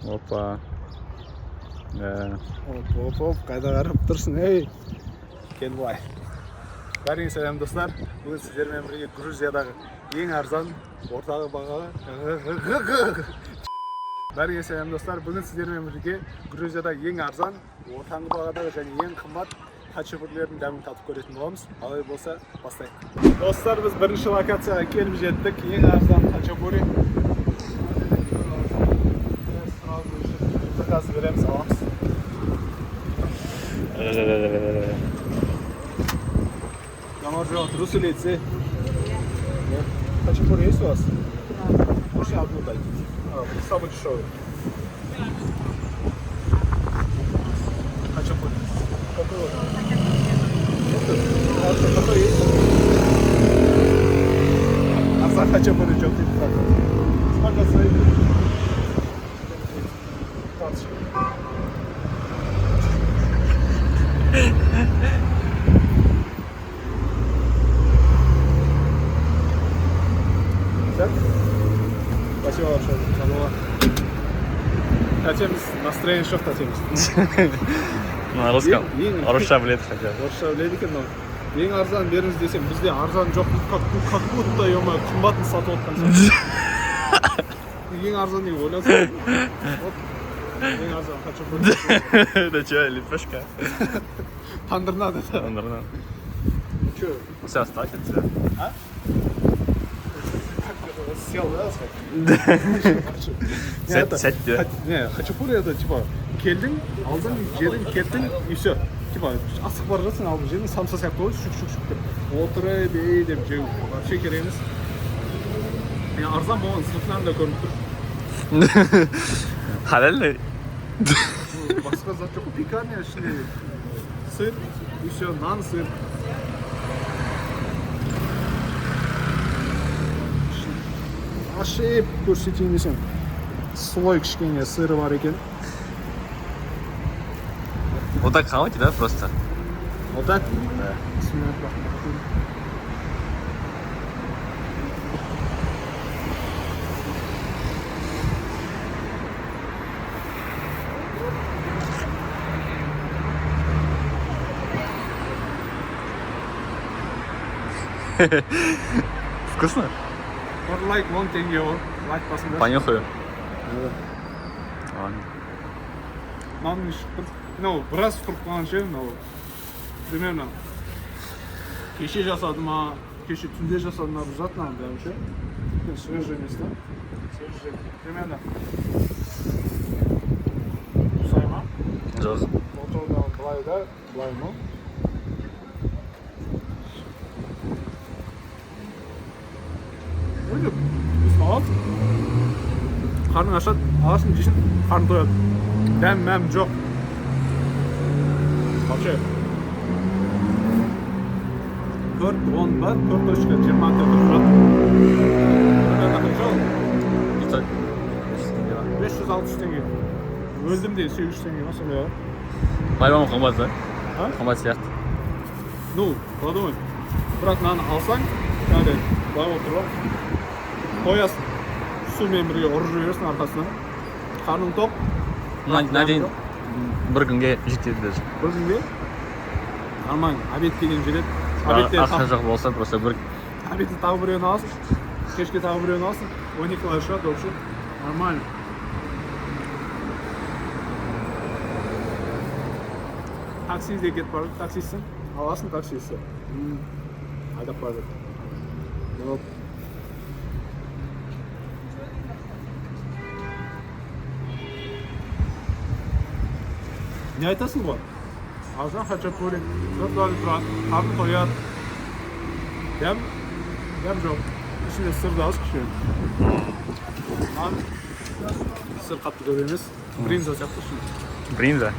Опа. Оп, қайда қарап тұрсың, ей? Кел былай. Бәріңе сәлем достар. Бүгін сіздермен бірге Грузиядағы ең арзан ортағы бағалы. Бәріңе сәлем достар. Бүгін сіздермен бірге Грузиядағы ең арзан ортаңғы бағадағы және ең қымбат хачапурилердің дәмін татып көретін боламыз. Алай болса, бастайық. Достар, біз бірінші локацияға келіп жеттік. Ең арзан хачапури. Қазір береміз, аламыз. Намаржон, руселицы. Хачапури есть у вас? Можно одну дать? Самый дешевый. Хачапури. Какой вот? Какой есть? Арзан хачапури çok iyi. Сколько стоит? Спасибо большое. Хотим настроение шоу хотим. На русском. Орысша біледі хотя. Орысша біледі екен, но ең арзан беріңіз десем, бізде арзан жоқ. Как будто қымбатын сатып отқан сияқты. Ең арзан не ойласың? Ең арзан хачапури. Да че, лепешка? Тандыр надо. Тандыр надо. Че? Все останется. А? Сел, да, Сәт. Не, хачапури это типа келдің, алдың, жедің, кеттің и все. Типа асық бара жатсың, алдың, жедің, самса сияқты ғой, шүк деп. Отырып, ей деп жеу. Вообще керек емес. Арзан болған сыртынан да көрініп тұр. Халал. Басқа зат жоқ, пекарня ішінде сыр, и все, нан, сыр. Ашып көрсетейін десем, слой кішкене сыры бар екен. Вот так хавать, да, просто? Вот так? Да. Вкусно? Вот лайк, вон тенге ол. Лайк басында. Понюхаю. Ладно. Нанның ішіп тұр. Біраз тұрып қалған ше, примерно кеше жасады ма, кеше түнде жасады ма, бір зат нан дәм ше. Свежий емес та. Свежий. Примерно. Ұсай ма? Жоқ. Отырудан былай да, былай ма? Өйтіп, біз алады. Қарның ашады, аласың, жейсің, қарның тояды. Дәм жоқ. Вообще. 4-10 бар, 4-20 тұрады. 500-600 теңге. Өлдім де 800 теңге ма, сондай бар. По-моему, қымбат, да? Қымбат сияқты. Ну, подумай. Бірақ наны алсаң, кәдімгі былай отырып, қоясың. Сумен бірге ұрып жібересің арқасынан. Қарның тоқ. На день бір күнге жетеді даже. Бір күнге? Нормально, обед деген жетеді. Ақша жоқ болса, просто бір... Обедті тағы біреуін аласың, кешке тағы біреуін аласың, 12 шығады, вообще. Нормально. Таксиде кетіп барды, таксистсің, аласың таксисті. Айдап барды. Не айтасың ғой? Арзан хачапури, $4 тұрады, қарның тояды. Дәм жоқ. Ішінде сыр да аз кішкене. Нан сыр қатты көп емес. Бринза сияқты үшін. Бринза?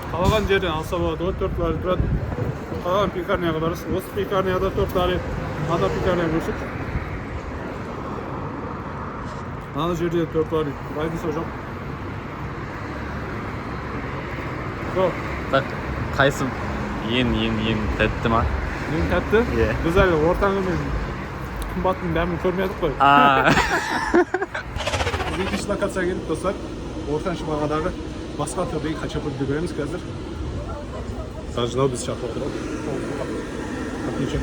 Қалаған жерден алса болады, $4 тұрады. Қалаған пекарняға барасың. Осы пекарняда $4, ана пекарняға көшіп. Ана жерде $4, разница жоқ. Yok. Так qaysi ең тәтті ма? Ең тәтті? Иә. Біз әлі ортаңғы мен қымбаттың дәмін көрмедік қой. Біз екінші локацияға келіп достар. Ортаншы бағадағы басқа түрдегі хачапуриді көреміз қазір. Сажынау біз шақырып отырады. Отлично.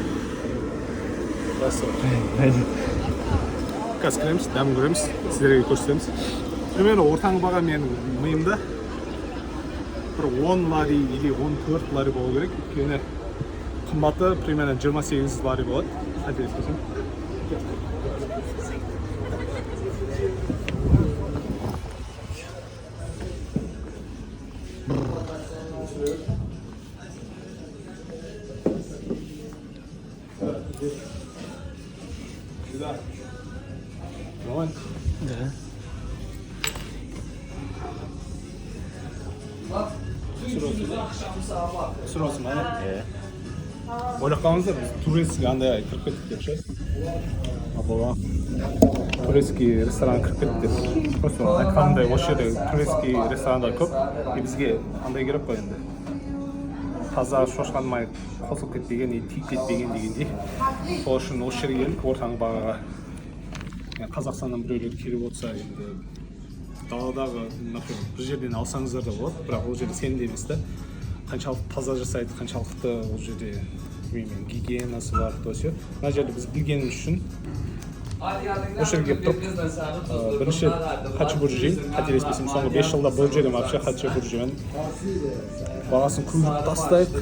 Қазір кіреміз, дәмін көреміз, сіздерге көрсетеміз. Примерно ортаңғы баға менің миымда бір 10 лари или 14 лари болу керек. Өйткені қымбаты примерно 28 лари болады. Қателеспесем. Сюда. Давай. Да. Сұраусын ана. Иә. Ойлап қалыңыздар, біз турецкий андай кіріп кеттік деп ше. Турецкий ресторан кіріп кеттік. Просто айтқанымдай осы жерде турецкий ресторандар көп. Бізге андай керек қой енді. Таза шошқан май қосылып кетпеген, тиіп кетпеген дегендей. Сол үшін осы жерге келдік, ортаңғы бағаға. Қазақстаннан біреулер келіп отырса енді даладағы, бір жерден алсаңыздар да болады, бірақ ол жерде сенімді емес та. Қаншалықты таза жасайды, қаншалықты ол жерде гигиенасы бар, то есть. Мына жерде біз білгеніміз үшін осы жерге келіп тұрып, бірінші хачапури жеймін, қателеспесем, соңғы 5 жылда бұл жерде вообще хачапури жеймін. Бағасын көбірек тастайды.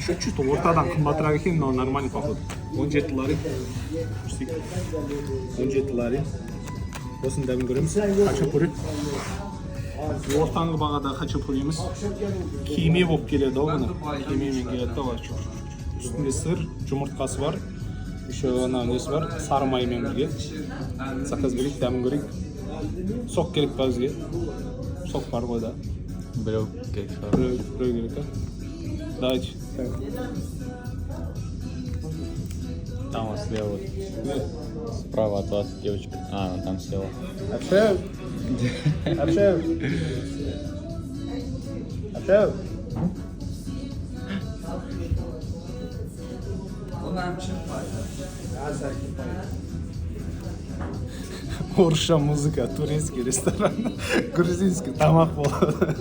Чуть-чуть ортадан қымбатырақ екен, но нормально походу. 17 лари. 17 лари. Осын дәмін көреміз. Хачапури. Ортаңғы бағада хачапуриіміз киме болып келеді ғой мұны. Кимемен келеді ғой. Үстінде сыр, жұмыртқасы бар. Еще ана несі бар, сары маймен бірге. Заказ берейік, дәмін көрейік. Сок керек па бізге? Сок бар ғой да. Біреу керек шығар. Біреу керек, а? Давайте. Там вот слева вот. Справа от вас девочка. А, она там села. Общаю. Общаю. Общаю. Орысша музыка, турецкий ресторан, грузинский тамақ болады.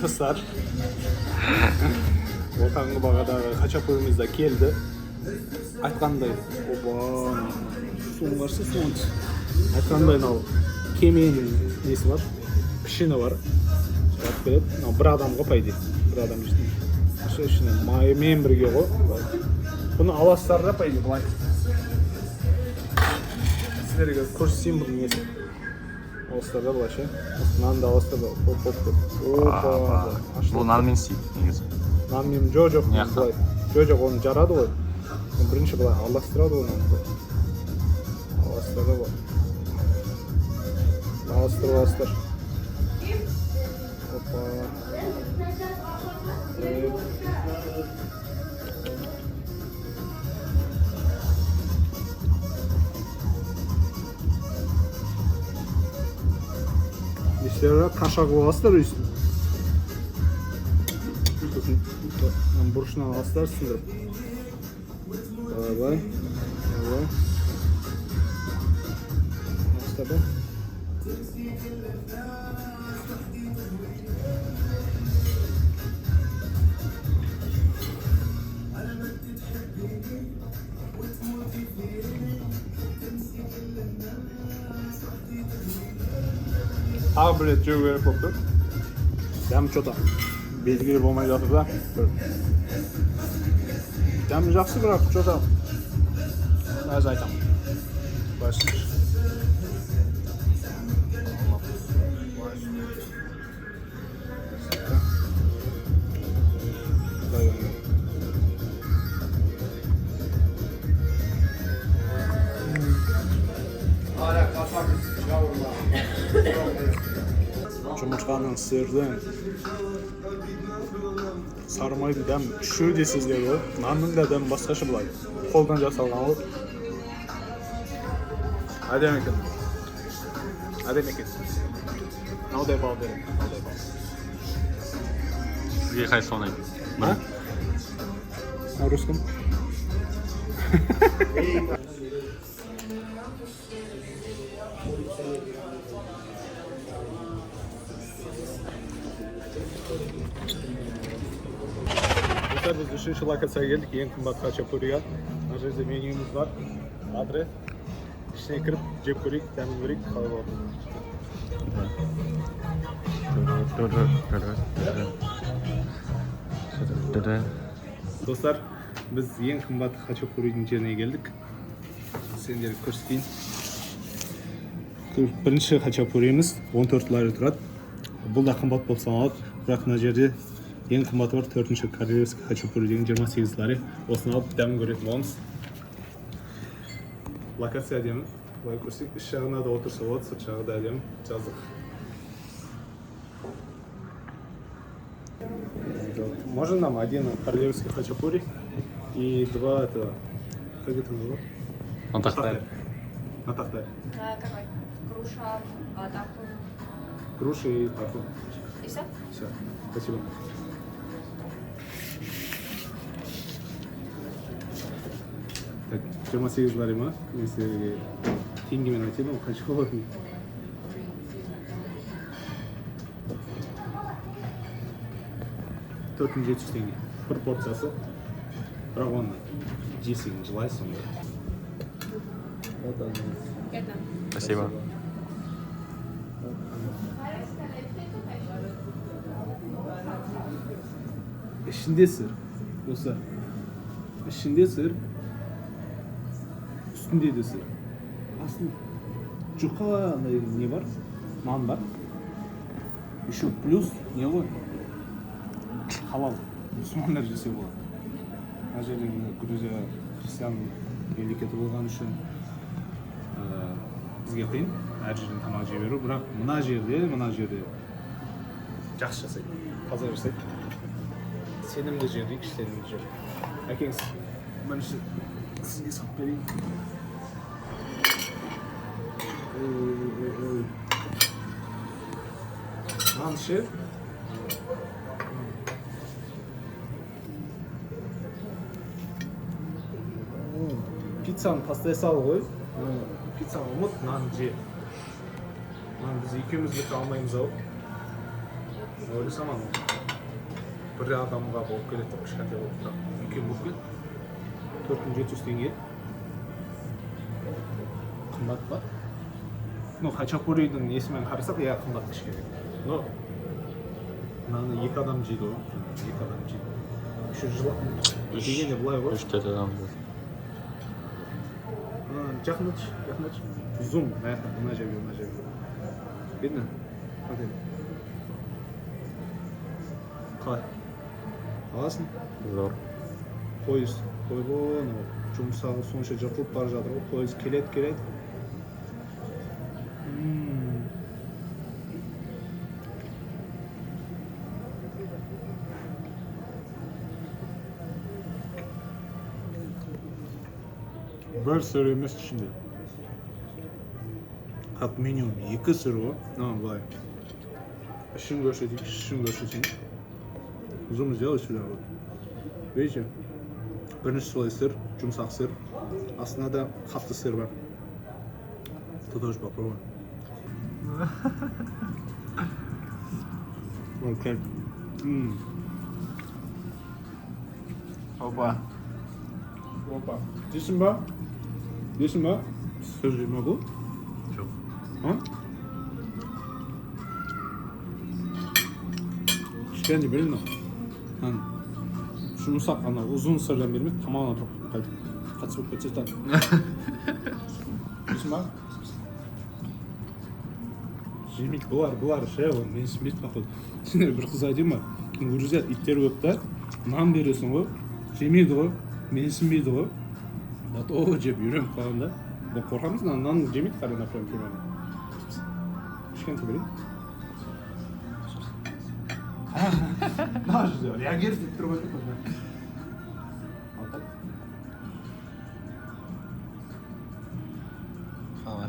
Достар, ортаңғы бағадағы хачапурimiz да келді. Айтқандай, суың барса суың. Айтқандай, кеменің несі бар, пішіні бар. Бір адамға пайда, бір адам жейді. Ашы ішіне майымен бірге ғой. Бұны аласыздар да пайда былай. Сіздерге көрсетейін бұның несі. Аласыздар да былай ше. Нанды аласыздар да. Опа. Бұл нанмен істейді негізі. Нанмен жоқ былай. Жоқ оны жарады ғой. Бірінші былай аластырады ғой нанды. Аластырады ғой. Аластыр. Опа. Mesela kaşak olasılar üstüne. Buruşuna olasılar sındırıp. Vay. Nasıl da? Abi böyle cüveri koptu. Dəm çota. Belgili olmaya жатыр да. Dəm жақсы бірақ çota. Az айтам. Başlıyor. Жұмыртқаның сырдың сары майдың дәмі үшеу де сезіледі ғой. Нанның да дәмі басқаша былай. Қолдан жасалған ғой. Әдемі екен. Әдемі екен. Мынаудай бал беремін. Мынаудай бал. Сізге қайсы ұнайды? А? На русском. Dostlar biz 3. lokasiyaga keldik. Eng qimmat xachapuriga. Mana shu yerda menyumiz bor. Adres. İçine kirib, jeb ko'ring, ta'min ko'ring, qalay bo'ladi. Dostlar, biz eng qimmat xachapurining yerine keldik. Sizlarga ko'rsatayım. Birinchi xachapurimiz 14 lira turadi. Bu da qimmat bo'lsa oladi. Biroq bu yerda eng qimmat var 4-chi Koreyevskiy xachapuri degan 28 lira. Osini olib ta'min ko'radigan bo'lamiz. Lokatsiya deymiz. Былай көрсек, іш жағына да отырса болады, сырт жағы да әдемі, жаздық. Можно нам один королевский хачапури и два этого, как это было? На тахтаре. На тахтаре. Какой? Груша, таку. Груши и таку. И все? Все, спасибо. Так, 28 лари ма, если теңгемен айтайын, ол қанша болады? $4700 теңге. Бір порциясы. Бірақ оны жесең жылайсың. Вот она. Это. Спасибо. İçinde sır. Dostlar. İçinde sır. Üstünde de sır. Aslında cuka ne var? Nan var. Еще плюс не var? Halal. Müslümanlar жесе болады. Мына жерде Грузия христиан мемлекеті болған үшін бізге қиын әр жерден тамақ жей беру, бірақ мына жерде жақсы жасайды, таза жасайды. Сенімді жер дейік, сенімді жер. Әкеңіз, бірінші сізге салып берейін. Нан іші. Пиццаны тастай сал ғой. Пиццаны ұмыт, нан же. Нан біз екеуміз бітіре алмаймыз ау. Ойласам ана. Bir adamға болып келеді, кішкентай болып тұр. Үлкен болып келді. 4700 теңге. Қымбат па? Хачапуридің несімен қарасақ, иә қымбат кішкене. Но мынаны екі адам жейді ғой. Екі адам жейді. Үші жылатын. Дегенде былай ғой. 3-4 адам. Жақындатшы. Зум, мына жерге. Видно? Қалай? Аласың? Зор. Пойыз қойылын, жұмсағы сонша жыртылып бара жатыр ғой. Пойыз келеді. Bir sürü емес ішінде. Как минимум 2 сыр ғой. Былай. Ішін көрсетейін. Зум сделай сюда вот. Видите? Бірінші солай сыр, жұмсақ сыр. Астына да қатты сыр бар. Ты тоже попробуй. Вот как. Опа. Дейсің ба? Сыр жейме бұл? Жоқ. Кішкене берейін. Жұмсақ ана ұзын сырдан бермейді, тамағына тұрып қатысы болып кетсе тан. Дейсің ба? Жемейді, бұлар ше, мен сінбейді қақылды. Сендер бір қыз айтайын ба? Грузия иттер көп та, нан бересің ғой, жемейді ғой, мен сінбейді ғой. О, жеп үйреніп қалғанда. Қорқамыз, нан жемейді қарай напрям көмені. Кішкенті берейін. жүзе бар. Ягер деп тұрып отыр.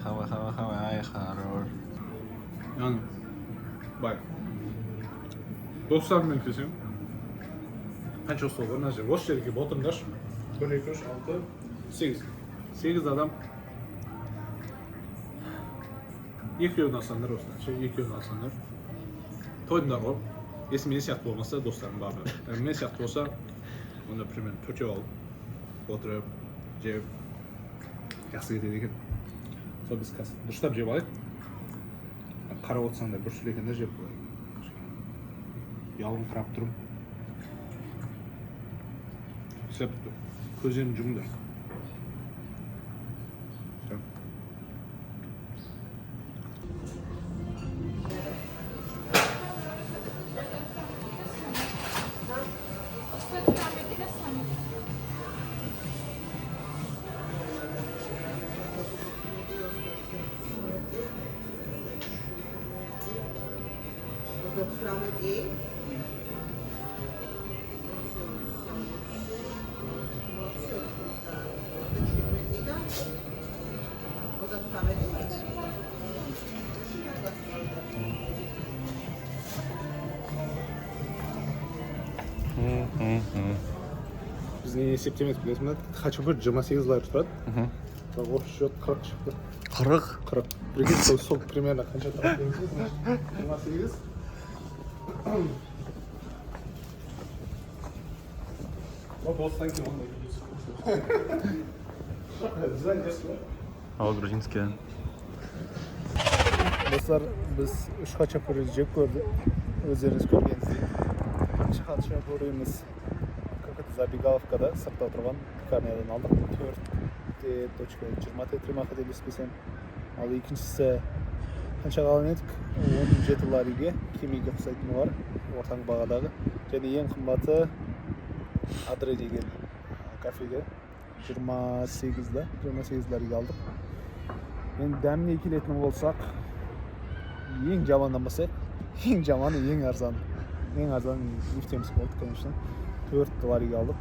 Хавай, хорош. Yani bak dostlarımla keseyim. Qancha stol bor? Mana bosh yerga botimdash 1 2 3 6 8. 8 adam. 2 yıl alsanlar olsun. 2 yıl alsanlar. Toydular o. Esmi siyat olmasa dostlarım var. Men siyat olsa onda primer 4 yıl oturup jeb yaxshi ketadi ekan. Сол biz kas. Dushlab jeb olaylik. Qarab o'tsanglar bir sülekende jeb qo'ying. Yalın qarab turib. Septi. Ko'zim jumdi. Biz ne есептемедік білесің бе? Хачапури 28 лар тұрады. Бірақ орыс счет 40 шықты. 40? 40. Прикинь, сол примерно қанша тұрады дейміз? 28. Вот осыдан кейін ондай видео. Ал грузинские. Достар, біз 3 хачапури жеп көрдік. Өздеріңіз көргенсіздей. Бірінші хачапурimiz Забегаловкада сыртта тұрған пекарнядан алдық. 4.20 тримаха деп естісем. Ал екіншісі қанша қалған едік? 17 лариге кемеге ұқсайтыны бар, ортаңғы бағадағы. Және ең қымбаты Адре деген кафеге 28 лариге алдық. Енді дәміне келетін болсақ, ең жамандан бастайық. Ең жаманы, ең арзаны. Ең арзаны нефтеміз болды, конечно. 4 лариге алдық.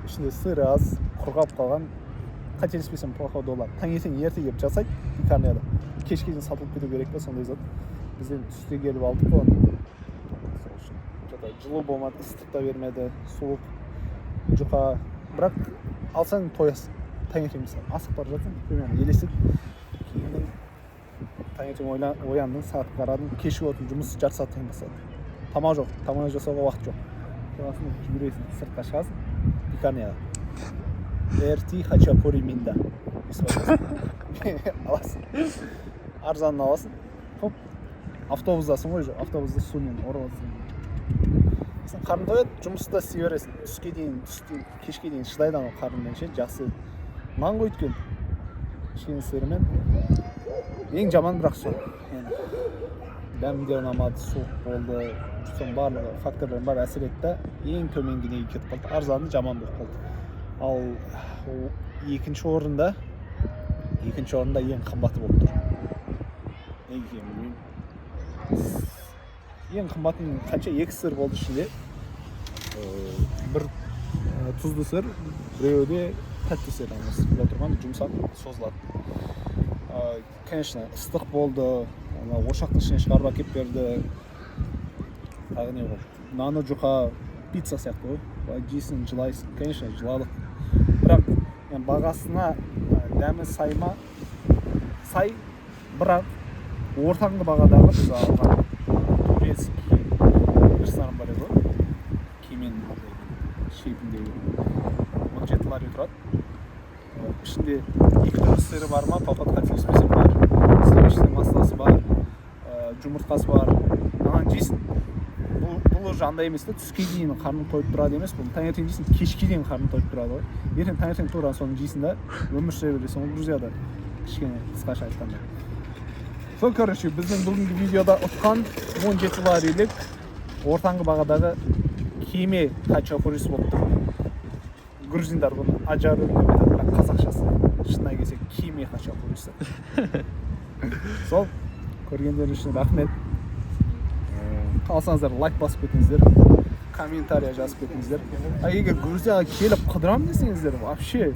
Ішінде сыры аз, құрғап қалған. Қателеспесем плохой доллар. Таңертең ерте келіп жасайды пекарняда. Кешке дейін сатылып кету керек пе, сондай зат. Бізден түсте келіп алдық оны. Жылу болмады, ыстық та бермеді, суық, жұқа. Бірақ алсаң тоясың. Таңертең мысалы асық бара жатсың, примерно елесіп. Кейін таңертең ояндың, сағат қарадың, кешіп отырдың, жұмыс жарты сағаттан бастады. Тамақ жоқ, тамақ жасауға уақыт жоқ. Келасың, жүресің, сыртқа шығасың, пекарняға. Эрти хачапури минда. Аласың. Арзанын аласың. Хоп, автобустасың ғой, автобуста сумен ораласың. Сен қарның тояды, жұмыста істей бересің. Түске дейін, кешке дейін шыдайды анау қарнымен ше, жақсы. Нан ғой өткен. Кішкене сырымен. Ең жаман бірақ сол. Дәмде ұнамады, суық болды. Соның барлығы факторлардың бар әсер етті. Ең төменгі неге кетіп қалды. Арзаны жаман болып қалды. Ал екінші орында ең қымбаты болып тұр. Неге білмеймін. Ең қымбатын қанша 2 сыр болды ішінде. Бір тұзды сыр, біреуде тәтті сыр емес. Бұл тұрған жұмсақ созылады. Конечно, ыстық болды. Ошақтың ішіне шығарып әкеп берді. Тағы не болды? Наны жұқа, пицца сияқты ғой. Жейсің, жылайсың. Конечно, жыладық. Бірақ бағасына дәмі сайма, сай, бірақ ортаңғы бағадағы біз алған турецкий ресторан бар еді ғой. Кимен шейпіндегі 17 лари тұрады. Ішінде 2 түрлі сыры бар ма, папат қателеспесем бар. Сливочный масласы бар, жұмыртқасы бар. Анан жейсің. Бұл уже андай емес та, түске дейін қарның тойып тұрады емес, бұл таңертең жейсің, кешке дейін қарның тойып тұрады ғой. Ертең таңертең тұрған соң жейсің да, өмір сүре бересің. Ол Грузияда кішкене қысқаша айтқанда. Сол, короче, біздің бүгінгі видеода ұтқан 17 ларилік ортаңғы бағадағы кеме хачапурisi болып тұр. Грузиндар бұны ажары деп айтады, бірақ қазақшасы шынына келсек кеме хачапурisi. Сол, көргендеріңіз үшін рахмет. Қалсаңыздар лайк басып кетіңіздер. kommentariya yozib ketingizlar. Agar Gruziyaga kelib qidiram desangizlar, вообще